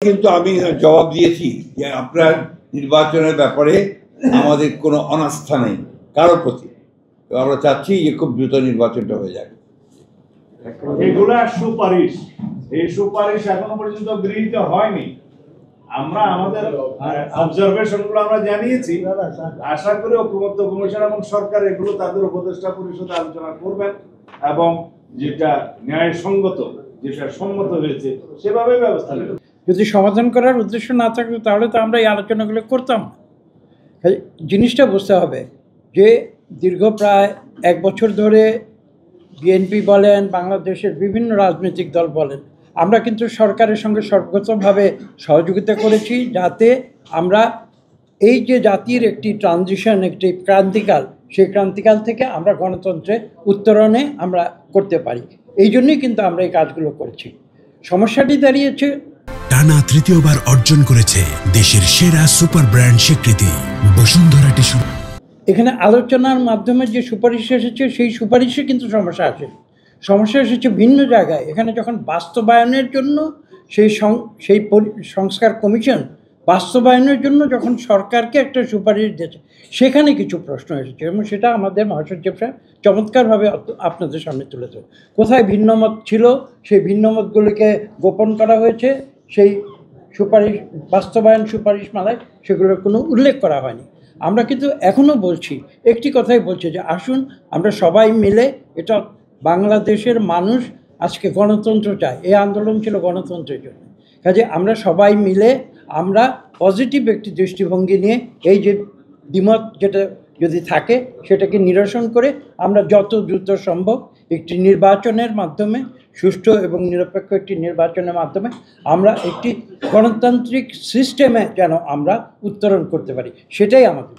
কিন্তু আমি জবাব দিয়েছি যে আপনার নির্বাচনের ব্যাপারে আমাদের কোনো অনাস্থা নেই কারোর প্রতি। তো আমরা চাচ্ছি যে খুব দ্রুত নির্বাচনটা হয়ে যাক। এগুলা সুপারিশ, এই সুপারিশ এখনো পর্যন্ত গৃহীত হয়নি। আমরা আমাদের অবজারভেশন গুলো আমরা জানিয়েছি। আশা করি ঐক্যমত্য কমিশন এবং সরকার এগুলো তাদের উপদেষ্টা পরিষদে আলোচনা করবেন এবং যেটা ন্যায়সঙ্গত, যেটা সম্মত হয়েছে সেভাবে ব্যবস্থা নেবেন। যদি সমাধান করার উদ্দেশ্য না থাকতো তাহলে তো আমরা এই আলোচনাগুলো করতাম। জিনিসটা বুঝতে হবে যে দীর্ঘ প্রায় 1 বছর ধরে বিএনপি বলেন, বাংলাদেশের বিভিন্ন রাজনৈতিক দল বলেন, আমরা কিন্তু সরকারের সঙ্গে সর্বগতভাবে সহযোগিতা করেছি যাতে আমরা এই যে জাতির একটি ট্রানজিশন, একটি ক্রান্তিকাল, সেই ক্রান্তিকাল থেকে আমরা গণতন্ত্রে উত্তরণে আমরা করতে পারি। এই জন্যই কিন্তু আমরা এই কাজগুলো করেছি। সমস্যাটি দাঁড়িয়েছে টানা তৃতীয়বার অর্জন করেছে দেশের সেরা সুপার ব্র্যান্ড স্বীকৃতি বসুন্ধরা টিস্যু। এখানে আলোচনার মাধ্যমে যে সুপারিশ এসেছে সেই সুপারিশে কিন্তু সমস্যা এসেছে ভিন্ন জায়গায়। এখানে যখন বাস্তবায়নের জন্য সেই সংস্কার কমিশন বাস্তবায়নের জন্য যখন সরকারকে একটা সুপারিশ দিয়েছে, সেখানে কিছু প্রশ্ন এসেছে এবং সেটা আমাদের মহাসচিব সাহেব চমৎকারভাবে আপনাদের সামনে তুলে ধরে। কোথায় ভিন্নমত ছিল সেই ভিন্নমতগুলিকে গোপন করা হয়েছে, সেই সুপারিশ বাস্তবায়ন সুপারিশমালায় সেগুলোর কোনো উল্লেখ করা হয়নি। আমরা কিন্তু এখনও বলছি, একটি কথাই বলছি যে আসুন আমরা সবাই মিলে, এটা বাংলাদেশের মানুষ আজকে গণতন্ত্র চায়, এই আন্দোলন ছিল গণতন্ত্রের জন্য। কাজে আমরা সবাই মিলে আমরা পজিটিভ একটি দৃষ্টিভঙ্গি নিয়ে এই যে দ্বিমত যেটা যদি থাকে সেটাকে নিরসন করে আমরা যত দ্রুত সম্ভব একটি নির্বাচনের মাধ্যমে, সুষ্ঠু এবং নিরপেক্ষ একটি নির্বাচনের মাধ্যমে আমরা একটি গণতান্ত্রিক সিস্টেমে যেন আমরা উত্তরণ করতে পারি, সেটাই আমাদের।